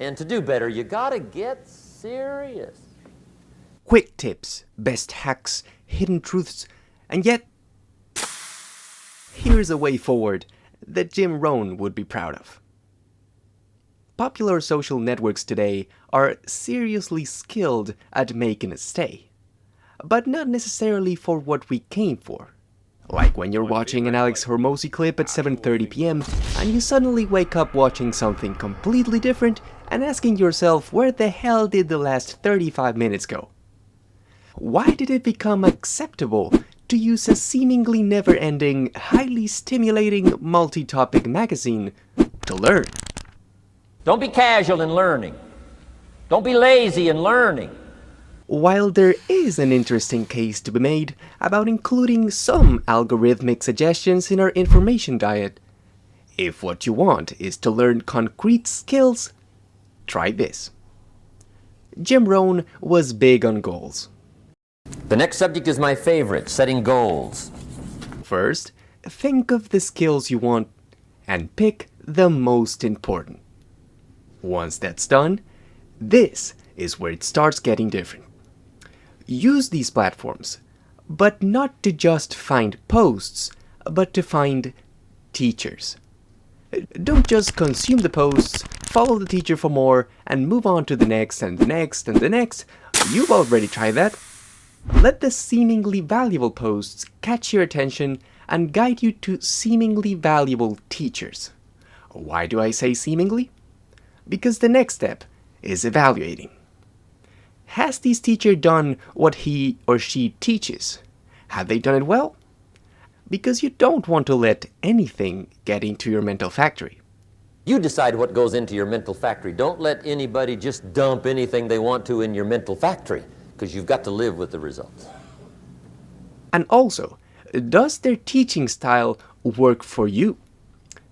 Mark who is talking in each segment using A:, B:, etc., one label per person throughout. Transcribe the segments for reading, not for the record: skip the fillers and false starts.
A: And to do better, you gotta get serious.
B: Quick tips, best hacks, hidden truths, and yet, here's a way forward that Jim Rohn would be proud of. Popular social networks today are seriously skilled at making us stay, but not necessarily for what we came for. Like when you're watching an Alex Hormozi clip at 7:30 p.m. and you suddenly wake up watching something completely different and asking yourself where the hell did the last 35 minutes go? Why did it become acceptable to use a seemingly never-ending, highly stimulating multi-topic magazine to learn?
A: Don't be casual in learning. Don't be lazy in learning.
B: While there is an interesting case to be made about including some algorithmic suggestions in our information diet, if what you want is to learn concrete skills, try this. Jim Rohn was big on goals.
A: The next subject is my favorite, setting goals.
B: First, think of the skills you want and pick the most important. Once that's done, this is where it starts getting different. Use these platforms, but not to just find posts, but to find teachers. Don't just consume the posts, follow the teacher for more, and move on to the next and the next and the next. You've already tried that. Let the seemingly valuable posts catch your attention and guide you to seemingly valuable teachers. Why do I say seemingly? Because the next step is evaluating. Has this teacher done what he or she teaches? Have they done it well? Because you don't want to let anything get into your mental factory.
A: You decide what goes into your mental factory. Don't let anybody just dump anything they want to in your mental factory, because you've got to live with the results.
B: And also, does their teaching style work for you?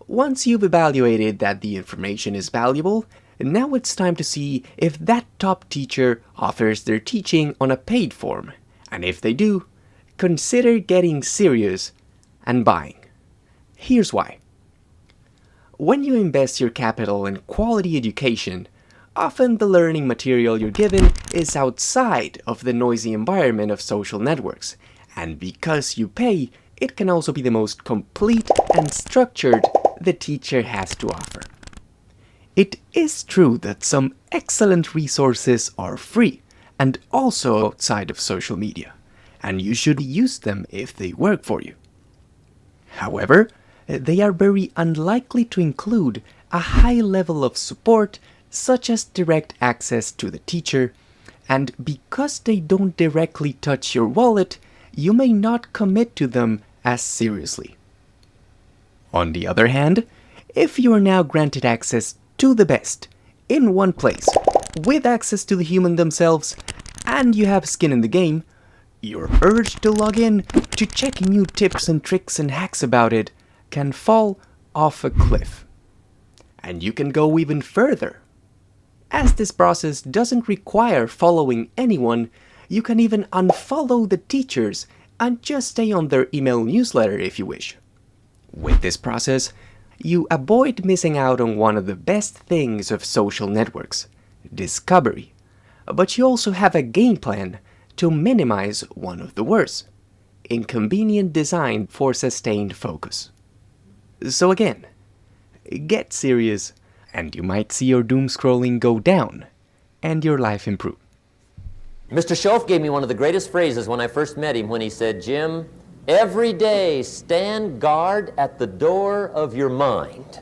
B: Once you've evaluated that the information is valuable, now it's time to see if that top teacher offers their teaching on a paid form. And if they do, consider getting serious and buying. Here's why. When you invest your capital in quality education, often the learning material you're given is outside of the noisy environment of social networks. And because you pay, it can also be the most complete and structured the teacher has to offer. It is true that some excellent resources are free and also outside of social media, and you should use them if they work for you. However, they are very unlikely to include a high level of support, such as direct access to the teacher, and because they don't directly touch your wallet, you may not commit to them as seriously. On the other hand, if you are now granted access to the best, in one place, with access to the human themselves, and you have skin in the game, your urge to log in to check new tips and tricks and hacks about it can fall off a cliff. And you can go even further. As this process doesn't require following anyone, you can even unfollow the teachers and just stay on their email newsletter if you wish. With this process, you avoid missing out on one of the best things of social networks, discovery, but you also have a game plan to minimize one of the worst, inconvenient design for sustained focus. So again, get serious, and you might see your doom scrolling go down, and your life improve.
A: Mr. Schoaf gave me one of the greatest phrases when I first met him when he said, "Jim, every day stand guard at the door of your mind."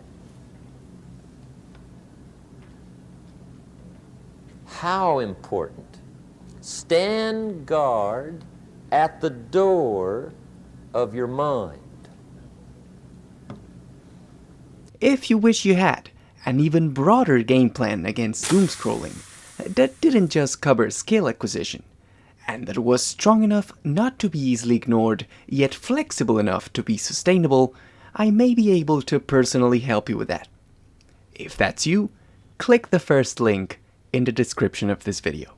A: How important. Stand guard at the door of your mind.
B: If you wish you had an even broader game plan against doom scrolling that didn't just cover skill acquisition, and that was strong enough not to be easily ignored, yet flexible enough to be sustainable, I may be able to personally help you with that. If that's you, click the first link in the description of this video.